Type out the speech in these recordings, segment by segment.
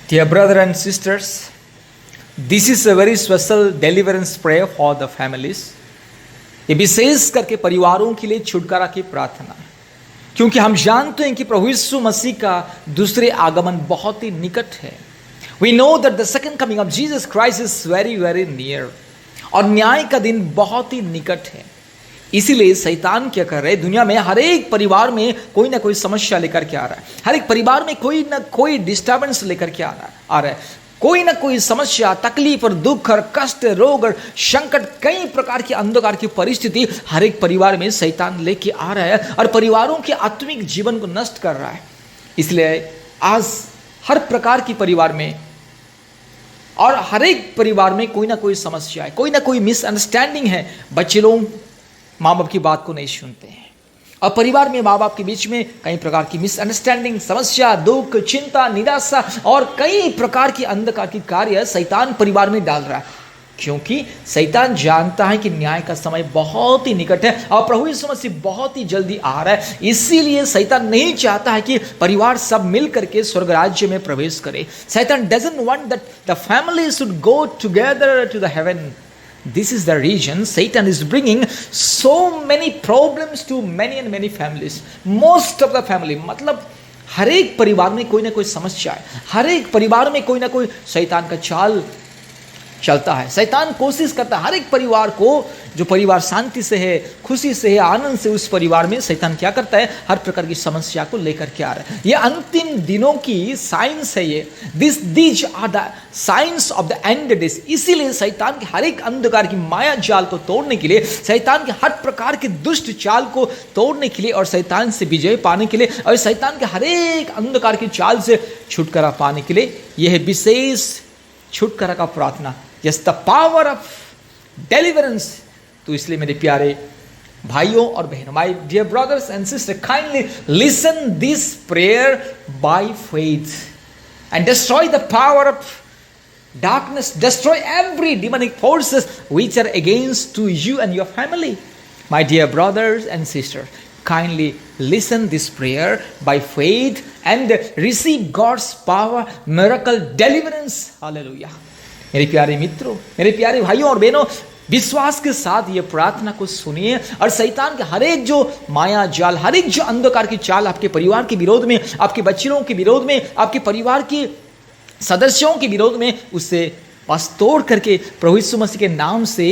Dear brother and sisters, this is a very special deliverance prayer for the families. ये विशेष करके परिवारों के लिए छुटकारा की प्रार्थना है, क्योंकि हम जानते हैं कि प्रभु यीशु मसीह का दूसरे आगमन बहुत ही निकट है. We know that the second coming of Jesus Christ is very very near. और न्याय का दिन बहुत ही निकट है. इसीलिए शैतान क्या कर रहे हैं, दुनिया में हर एक परिवार में कोई ना कोई समस्या लेकर के आ रहा है. हर एक परिवार में कोई ना कोई डिस्टर्बेंस लेकर के आ रहा है. कोई ना कोई समस्या, तकलीफ और दुख और कष्ट, रोग और संकट, कई प्रकार की अंधकार की परिस्थिति हर एक परिवार में शैतान लेके आ रहा है और परिवारों के आत्मिक जीवन को नष्ट कर रहा है. इसलिए आज हर प्रकार की परिवार में और हर एक परिवार में कोई ना कोई समस्या है, कोई ना कोई मिसअंडरस्टैंडिंग है. बच्चे लोग माँ बाप की बात को नहीं सुनते हैं और परिवार में माँ बाप के बीच में कई प्रकार की मिसअंडरस्टैंडिंग, समस्या, दुख, चिंता, निराशा और कई प्रकार की अंधकार की कार्य शैतान परिवार में डाल रहा है, क्योंकि शैतान जानता है कि न्याय का समय बहुत ही निकट है और प्रभु यीशु मसीह बहुत ही जल्दी आ रहा है. इसीलिए शैतान नहीं चाहता है कि परिवार सब मिल करके स्वर्ग राज्य में प्रवेश करे. शैतान doesn't want that the family should go together to the heaven. This is the reason Satan is bringing so many problems to many and many families. Most of the family, मतलब हर एक परिवार में कोई ना कोई समस्या है, हर एक परिवार में कोई ना कोई शैतान का चाल चलता है. शैतान कोशिश करता है हर एक परिवार को, जो परिवार शांति से है, खुशी से है, आनंद से, उस परिवार में शैतान क्या करता है, हर प्रकार की समस्या को लेकर के आ रहा है. ये अंतिम दिनों की साइंस है. ये these are the science of the end days. इसीलिए शैतान के हर एक अंधकार की माया जाल को तोड़ने के लिए, शैतान के हर प्रकार के दुष्ट चाल को तोड़ने के लिए और शैतान से विजय पाने के लिए और शैतान के हर एक अंधकार की चाल से छुटकारा पाने के लिए यह विशेष छुटकारा का प्रार्थना, yes the power of deliverance. तो इसलिए मेरे प्यारे भाइयों और बहनों, my dear brothers and sister, kindly listen this prayer by faith and destroy the power of darkness, destroy every demonic forces which are against to you and your family. My dear brothers and sisters, kindly listen this prayer by faith and receive God's power, miracle, deliverance. Hallelujah. मेरे प्यारे मित्रों, मेरे प्यारे भाइयों और बहनों, विश्वास के साथ ये प्रार्थना को सुनिए और शैतान के हर एक जो माया जाल, हर एक जो अंधकार की चाल आपके परिवार के विरोध में, आपके बच्चों के विरोध में, आपके परिवार के सदस्यों के विरोध में, उससे बस तोड़ करके प्रभु यीशु मसीह के नाम से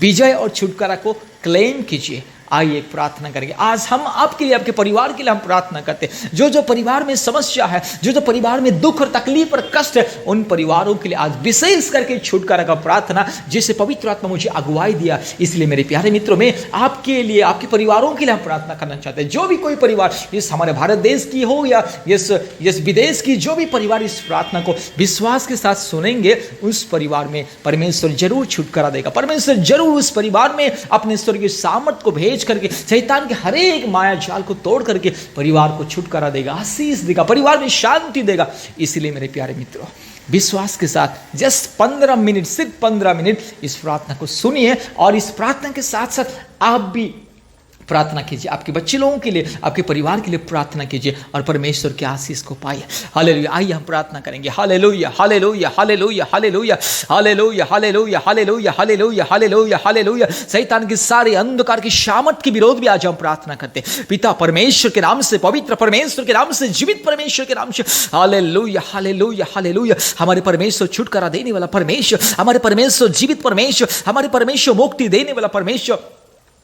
विजय और छुटकारा को क्लेम कीजिए. आइए प्रार्थना करेंगे. आज हम आपके लिए, आपके परिवार के लिए हम प्रार्थना करते हैं. जो जो परिवार में समस्या है, जो जो परिवार में दुख और तकलीफ और कष्ट है, उन परिवारों के लिए आज विशेष करके छुटकारा का प्रार्थना, जिसे पवित्र आत्मा मुझे अगुवाई दिया. इसलिए मेरे प्यारे मित्रों, में आपके लिए, आपके परिवारों के लिए हम प्रार्थना करना चाहते हैं. जो भी कोई परिवार, इस हमारे भारत देश की हो या इस विदेश की, जो भी परिवार इस प्रार्थना को विश्वास के साथ सुनेंगे, उस परिवार में परमेश्वर जरूर छुटकारा देगा. परमेश्वर जरूर उस परिवार में अपने स्वर्गीय सामर्थ को भेज करके शैतान के हर एक माया जाल को तोड़ करके परिवार को छुटकारा देगा, आशीष देगा, परिवार में शांति देगा. इसलिए मेरे प्यारे मित्रों, विश्वास के साथ जस्ट 15 मिनट, सिर्फ 15 मिनट इस प्रार्थना को सुनिए और इस प्रार्थना के साथ साथ आप भी प्रार्थना कीजिए. आपके बच्चे लोगों के लिए, आपके परिवार के लिए प्रार्थना कीजिए और परमेश्वर के आशीष को पाइए. हालेलुया. आइए हम प्रार्थना करेंगे. Hallelujah, hallelujah, hallelujah, hallelujah, hallelujah, hallelujah, hallelujah, hallelujah, hallelujah, hallelujah. शैतान के सारे अंधकार की शामत के विरोध में आज हम प्रार्थना करते हैं. पिता परमेश्वर के नाम से, पवित्र परमेश्वर के नाम से, जीवित परमेश्वर के नाम से. Hallelujah, hallelujah, hallelujah. हमारे परमेश्वर छुटकारा देने वाला परमेश्वर, हमारे परमेश्वर जीवित परमेश्वर, हमारे परमेश्वर मुक्ति देने वाला परमेश्वर,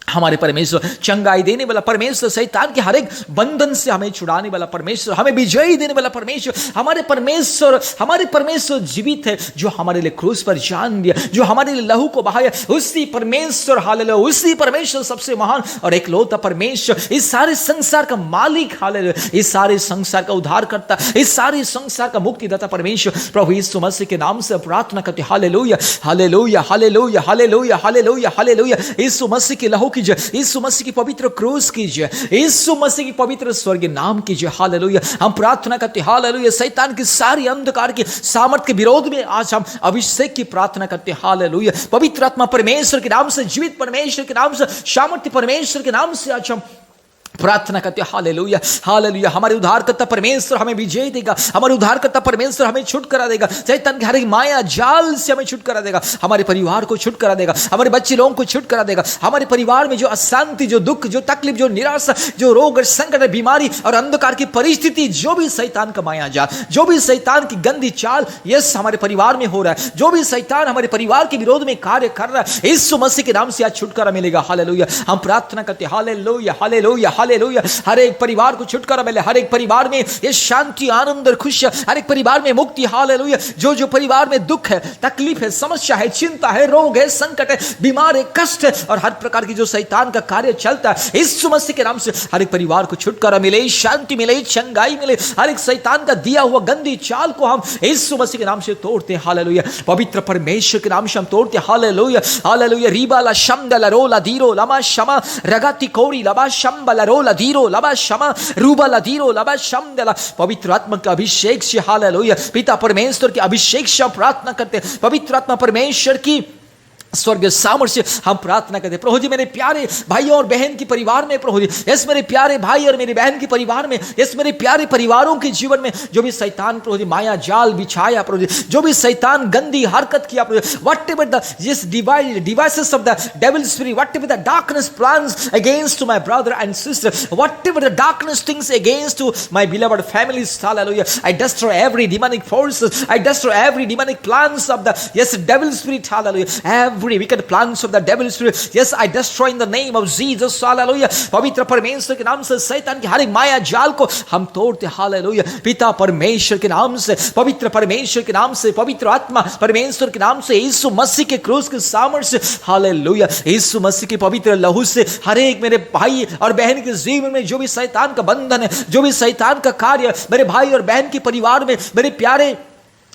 हमारे परमेश्वर चंगाई देने वाला परमेश्वर, शैतान के हर एक बंधन से हमें छुड़ाने वाला परमेश्वर, हमें विजयी देने वाला परमेश्वर. हमारे परमेश्वर जीवित है, जो हमारे लिए क्रूस पर जान दिया, जो हमारे लिए लहू को बहाया. उसी परमेश्वर, हालेलुया, उसी परमेश्वर सबसे महान और एकलौता परमेश्वर, इस सारे संसार का मालिक, हालेलुया, इस सारे संसार का उद्धार करता, इस सारे संसार का मुक्तिदाता परमेश्वर, प्रभु यीशु मसीह के नाम से प्रार्थना करते. Hallelujah, hallelujah, hallelujah, hallelujah, hallelujah, hallelujah. यीशु मसीह के लहू कीजिए, यीशु मसीह की पवित्र क्रूस कीजिए, यीशु मसीह की पवित्र स्वर्गीय नाम कीजिए. हालेलुया. हम प्रार्थना करते हैं. हालेलुया. शैतान की सारी अंधकार के सामर्थ के विरोध में आज हम अभिषेक की प्रार्थना करते हैं. हालेलुया. पवित्र आत्मा परमेश्वर के नाम से, जीवित परमेश्वर के नाम से, सामर्थ्य परमेश्वर के नाम से आज हम प्रार्थना करते हो हालेलुया हालेलुया। हमारे उद्धारकर्ता परमेश्वर हमें विजय देगा, हमारे उद्धारकर्ता परमेश्वर हमें छुटकारा देगा, शैतान के हर एक माया जाल से हमें छुटकारा देगा, हमारे परिवार को छुटकारा देगा, हमारे बच्चे लोगों को छुटकारा देगा। हमारे परिवार में जो अशांति, जो दुख, जो तकलीफ, जो निराशा, जो रोग और संकट, बीमारी और अंधकार की परिस्थिति, जो भी शैतान का माया जाल, जो भी शैतान की गंदी चाल यस हमारे परिवार में हो रहा है, जो भी शैतान हमारे परिवार के विरोध में कार्य कर रहा है, यीशु मसीह के नाम से आज छुटकारा मिलेगा हालेलुया। हम प्रार्थना करते हैं हालेलुया हालेलुया हालेलुया। हर एक परिवार को छुटकारा मिले, हर एक परिवार में ये शांति, आनंद और खुशी, हर एक परिवार में मुक्ति हालेलुया। जो जो परिवार में दुख है, तकलीफ है, समस्या है, चिंता है, रोग है, संकट है, बीमार है, कष्ट है और हर प्रकार की जो शैतान का कार्य चलता है, यीशु मसीह के नाम से हर एक परिवार को छुटकारा मिले, शांति मिले, चंगाई मिले। हर एक शैतान का दिया हुआ गंदी चाल को हम यीशु मसीह के नाम से तोड़ते हैं हालेलुया। पवित्र परमेश्वर के नाम से हम तोड़ते हैं हालेलुया हालेलुया। रीबाला शमदला रोला धीरो लमा शमा रगाती कोरी लबा शमबला रोला धीरो लबा शमा रूबला धीरो लबा शमदला। पवित्र आत्मा के अभिषेक से हालेलुया, पिता परमेश्वर के अभिषेक से प्रार्थना करते हैं। पवित्र आत्मा परमेश्वर की स्वर्ग सामर्थ्य हम प्रार्थना करते। प्रभु जी मेरे प्यारे भाई और बहन के परिवार में, प्रभु जी यस मेरे प्यारे भाई और मेरी बहन के परिवार में, यस मेरे प्यारे परिवारों के जीवन में जो भी शैतान प्रभु जी माया जाल बिछाया, प्रभु जी जो भी शैतान गंदी हरकत किया, प्रभु जी whatever the this devices of the devil spirit, whatever the darkness plans against to my brother and sister, whatever the darkness things against to my beloved families hallelujah, I destroy every demonic forces, I destroy every demonic plans of the yes devil spirit hallelujah, every wicked plans of the devil spirit, yes I destroy in the name of Jesus hallelujah। पवित्र परमेश्वर के नाम से शैतान की हर एक माया जाल को हम तोड़ते हालेलुया। पिता परमेश्वर के नाम से, पवित्र परमेश्वर के नाम से, पवित्र आत्मा परमेश्वर के नाम से, यीशु मसीह के क्रूस के सामर्थ्य से हालेलुया, यीशु मसीह के पवित्र लहू से हर एक मेरे भाई और बहन के जीवन में जो भी शैतान का बंधन है, जो भी शैतान का कार्य मेरे भाई और बहन के परिवार में, मेरे प्यारे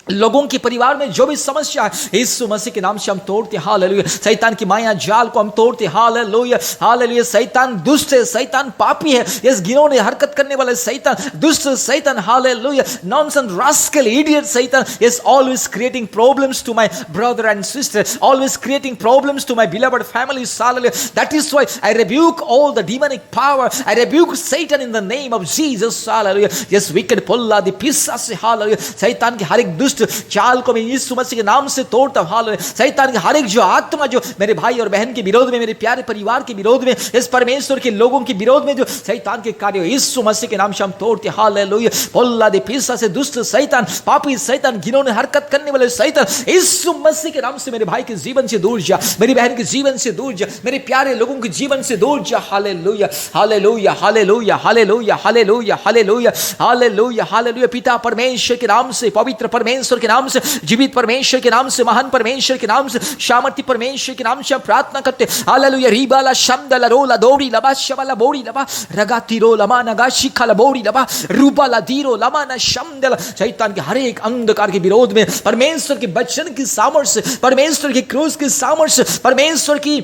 लोगों के परिवार में जो भी समस्या है, यीशु मसीह के नाम से हम तोड़ते हालेलुया। शैतान की माया जाल को हम तोड़ते हालेलुया हालेलुया। शैतान दुष्ट है, शैतान पापी है, इस घिनौनी हरकत करने वाला शैतान, दुष्ट शैतान हालेलुया, नॉनसेंस रास्कल इडियट शैतान is always creating problems to my brother and sister, always creating problems to my beloved families hallelujah। That is why I rebuke all the demonic power, I rebuke Satan in the name of Jesus hallelujah। Yes wicked pulla the pisas hallelujah। शैतान की हर एक दुष्ट चाल को मैं यीशु मसीह के नाम से तोड़ता हूं हालेलुया। शैतान की हर एक जो आत्मा जो मेरे भाई और बहन के विरोध में, मेरे प्यारे परिवार के विरोध में, इस परमेश्वर के लोगों के विरोध में जो शैतान के कार्य यीशु मसीह के नाम से हम तोड़ते हालेलुया। पोल्ला दे पिसा से दुष्ट शैतान, पापी शैतान, घिनौनी हरकत करने वाले शैतान, यीशु मसीह के नाम से मेरे भाई के जीवन से दूर जा, मेरी बहन के जीवन से दूर जा, मेरे प्यारे लोगों के जीवन से दूर जा hallelujah hallelujah hallelujah hallelujah hallelujah hallelujah hallelujah hallelujah. पिता परमेश्वर के नाम से, पवित्र परमेश्वर के नाम से, जीवित परमेश्वर के नाम से, महान परमेश्वर के नाम से, सामर्थी परमेश्वर के नाम से हम प्रार्थना करते हालेलुया। रीबाला शमदला रोला दोरी लबा शबला बोरी लबा रगाती रो लमा नगा शिखला बोरी लबा रूबाला दीरो लमा न शमदला। शैतान के हर एक अंधकार के विरोध में परमेश्वर के वचन की सामर्थ्य, परमेश्वर के क्रूस की सामर्थ्य, परमेश्वर की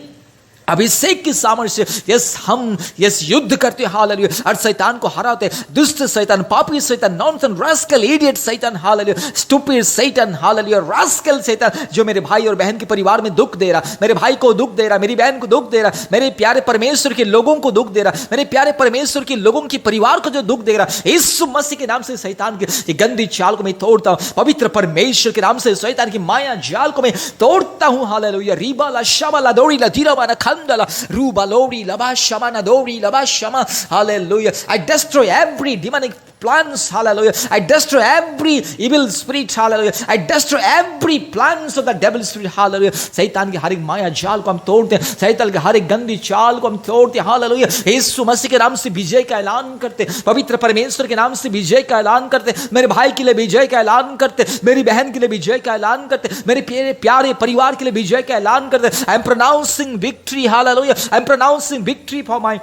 अभिषेक की सामर्थ्य यस हम यस युद्ध करते हालेलुया और शैतान को हराते। दुष्ट शैतान, पापी शैतान, नॉनसेंस रास्कल इडियट शैतान हालेलुया, स्टूपिड शैतान हालेलुया, रास्कल शैतान जो मेरे भाई और बहन के परिवार में दुख दे रहा, मेरे भाई को दुख दे रहा, मेरी बहन को दुख दे रहा, मेरे प्यारे परमेश्वर के लोगों को दुख दे रहा, मेरे प्यारे परमेश्वर के लोगों के परिवार को जो दुख दे रहा, यीशु मसीह के नाम से शैतान की ये गंदी चाल को मैं तोड़ता हूं। पवित्र परमेश्वर के नाम से शैतान की माया जाल को मैं तोड़ता हूं हालेलुया। रीबाला शाबाला दौड़ी ला धीरावा ना Ruba lori laba shama na dori laba shama hallelujah। I destroy every demonic plans hallelujah, I destroy every evil spirit hallelujah, I destroy every plans of the devil spirit hallelujah। शैतान की हर एक माया जाल को हम तोड़ते हैं, शैतान की हर एक गंदी चाल को हम तोड़ते हैं हालेलुया। यीशु मसीह के नाम से विजय का ऐलान करते, पवित्र परमेश्वर के नाम से विजय का ऐलान करते, मेरे भाई के लिए विजय का ऐलान करते, मेरी बहन के लिए विजय का ऐलान करते, मेरे प्यारे परिवार के लिए विजय का ऐलान करते। I am pronouncing victory hallelujah, I am pronouncing victory for my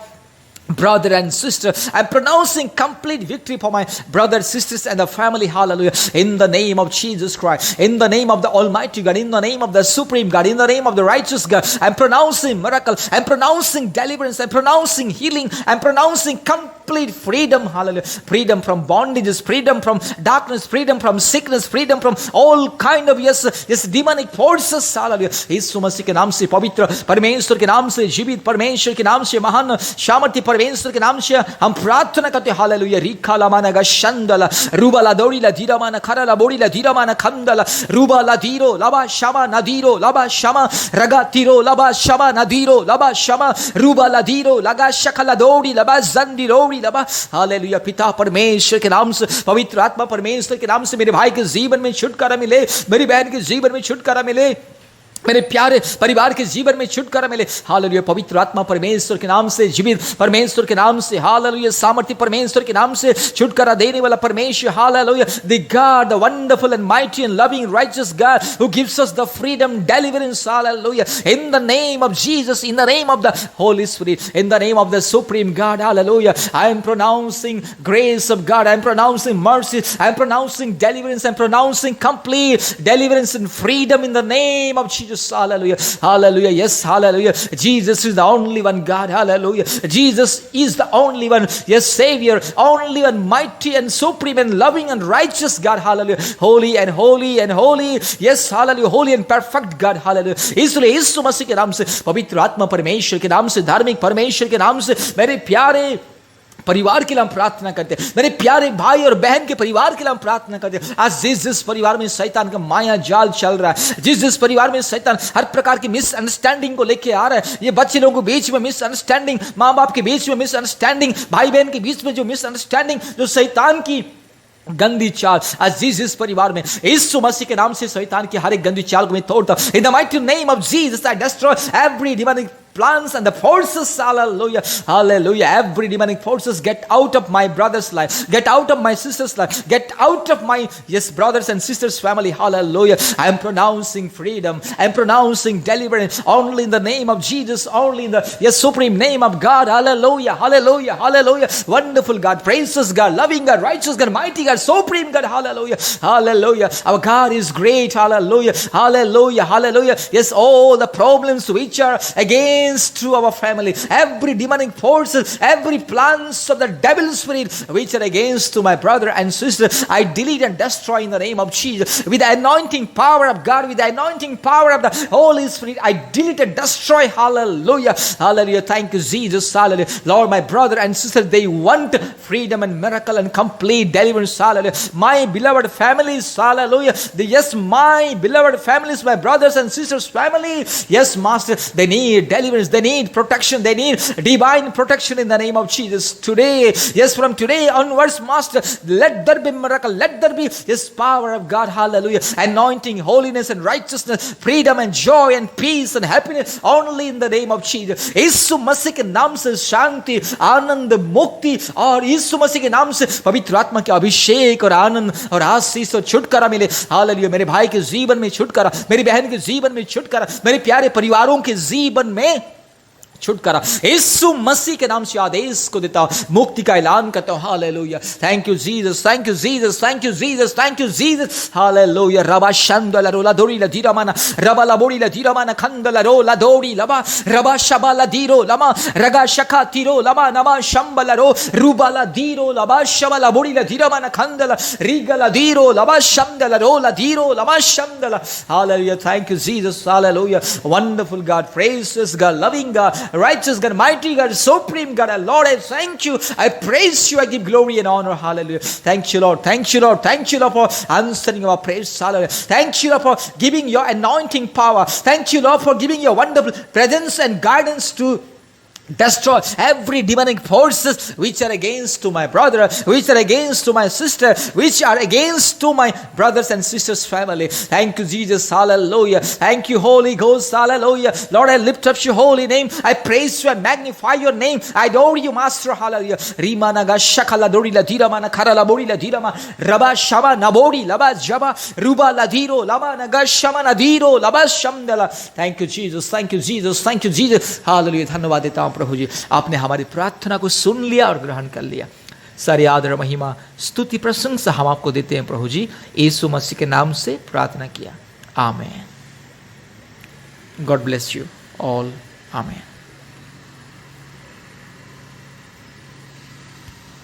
brother and sister, I'm pronouncing complete victory for my brothers, sisters and the family hallelujah, in the name of Jesus Christ, in the name of the Almighty God, in the name of the Supreme God, in the name of the righteous God, I'm pronouncing miracle, I'm pronouncing deliverance, I'm pronouncing healing, I'm pronouncing complete complete freedom, hallelujah. Freedom from bondages, freedom from darkness, freedom from sickness, freedom from all kind of demonic forces, hallelujah. यीशु मसीह के नाम से, पवित्र परमेश्वर के नाम से, जीवित परमेश्वर के नाम से, महान सामर्थ्य परमेश्वर के नाम से हम प्रार्थना करते हैं, हालेलुया। रिखा लामाना गशंदला रूबाला दोरीला धीरामाना खराला बोरीला धीरामाना खंदला रूबाला धीरो लबा शमा नदीरो लबा शमा रगा तीरो लबा शमा नदीरो लबा शमा रूबाला धीरो लगा शकला दोरी लबा जंदी रोरी लबा, हालेलुया। पिता परमेश्वर के नाम से, पवित्र आत्मा परमेश्वर के नाम से मेरे भाई के जीवन में छुटकारा मिले, मेरी बहन के जीवन में छुटकारा मिले, मेरे प्यारे परिवार के जीवन में छुटकारा मिले, हालेलुया। पवित्र आत्मा परमेश्वर के नाम से, जीवित परमेश्वर के नाम से, हालेलुया। सामर्थ्य परमेश्वर के नाम से छुटकारा देने वाला परमेश्वर, hallelujah. The God, the wonderful and mighty and loving righteous God who gives us the freedom, deliverance, hallelujah. In the name of Jesus, in the name of the Holy Spirit, in the name of the supreme God, hallelujah. I am pronouncing grace of God, I am pronouncing mercy, I am pronouncing deliverance, I am pronouncing complete deliverance and freedom in the name of Jesus. Hallelujah, hallelujah, yes, hallelujah. Jesus is the only one God, hallelujah. Jesus is the only one, yes, Savior, only one mighty and supreme and loving and righteous God, hallelujah. Holy and holy and holy, yes, hallelujah, holy and perfect God, hallelujah. इसलिए यीशु मसीह के नाम से, पवित्र आत्मा परमेश्वर के नाम से, धार्मिक परमेश्वर के नाम से, मेरे प्यारे परिवार के लिए हम प्रार्थना करते हैं, मेरे प्यारे भाई और बहन के परिवार के लिए हम प्रार्थना करते हैं। आज जिस परिवार में शैतान का माया जाल चल रहा है, जिस परिवार में शैतान हर प्रकार की मिसअंडरस्टैंडिंग को लेके आ रहा है, ये बच्चे लोगों के बीच में मिसअंडरस्टैंडिंग, माँ बाप के बीच में मिसअंडरस्टैंडिंग, भाई बहन के बीच में जो मिसअंडरस्टैंडिंग, जो शैतान की गंदी चाल, आज जिस परिवार में यीशु मसीह के नाम से शैतान की हर एक गंदी चाल को मैं तोड़ता हूं। In the mighty name of Jesus I destroy every demonic plans and the forces, hallelujah, hallelujah. Every demonic forces get out of my brother's life, get out of my sister's life, get out of my, yes, brothers and sisters family, hallelujah. I am pronouncing freedom, I am pronouncing deliverance only in the name of Jesus, only in the, yes, supreme name of God, hallelujah, hallelujah, hallelujah. Wonderful God, praises God, loving God, righteous God, mighty God, supreme God, hallelujah, hallelujah. Our God is great, hallelujah, hallelujah, hallelujah. Yes, all the problems which are against to our family, every demonic forces, every plans of the devil spirit which are against to my brother and sister, I delete and destroy in the name of Jesus. With the anointing power of God, with the anointing power of the Holy Spirit, I delete and destroy, hallelujah, hallelujah. Thank you, Jesus, hallelujah. Lord, my brother and sister, they want freedom and miracle and complete deliverance, hallelujah. My beloved families, hallelujah. Yes, my beloved families, my brothers and sisters family, yes, Master, they need deliverance, they need protection, they need divine protection in the name of Jesus. Today, yes, from today onwards, Master, let there be miracle, let there be this power of God, hallelujah, anointing, holiness and righteousness, freedom and joy and peace and happiness only in the name of Jesus. यीशु मसीह के नाम से शांति, आनंद, मुक्ति और यीशु मसीह के नाम से पवित्र आत्मा के अभिषेक और आनंद और आशीष और छुटकारा मिले, हालेलुया। मेरे भाई के जीवन में छुटकारा, मेरी बहन के जीवन में छुटकारा, मेरे प्यारे परिवारों के जीवन में छुटकारा यीशु मसीह के नाम से आदेश को देता हूं, मुक्ति का ऐलान करता हूं, hallelujah. Thank you Jesus, thank you Jesus, thank you Jesus, thank you Jesus, hallelujah. रबा शंदला रोला दोरी ला धीरा माना, रबा ला बोरी ला धीरा माना, खंदला रोला दोरी लबा, रबा शबा ला धीरो लमा, रगा शखा तीरो लमा नमा शंबला रो, रूबा ला धीरो लबा शबा ला बोरी ला धीरा माना, खंदला रीगा ला धीरो लबा शंदला रोला धीरो लबा शंदला, hallelujah. Thank you Jesus, hallelujah. Wonderful God, precious God, loving God, righteous God, mighty God, supreme God, Lord, I thank you, I praise you, I give glory and honor, hallelujah. Thank you, Lord, thank you, Lord, thank you, Lord, for answering our praise, hallelujah. Thank you, Lord, for giving your anointing power. Thank you, Lord, for giving your wonderful presence and guidance to destroy every demonic forces which are against to my brother, which are against to my sister, which are against to my brothers and sisters family. Thank you, Jesus, hallelujah. Thank you, Holy Ghost, hallelujah. Lord, I lift up your holy name, I praise you, I magnify your name, I adore you, Master, hallelujah. Rimanaga shakala dori la dira mana karala bori la dira ma raba shaba nabori laba jaba ruba la diro lama naga shama nadiro laba shamdala. Thank you, Jesus, thank you, Jesus, thank you, Jesus, hallelujah. धन्यवाद देता हूं प्रभु जी, आपने हमारी प्रार्थना को सुन लिया और ग्रहण कर लिया। सारी आदर, महिमा, स्तुति, प्रशंसा हम आपको देते हैं प्रभु जी, यीशु मसीह के नाम से प्रार्थना किया, amen. God bless you all, amen.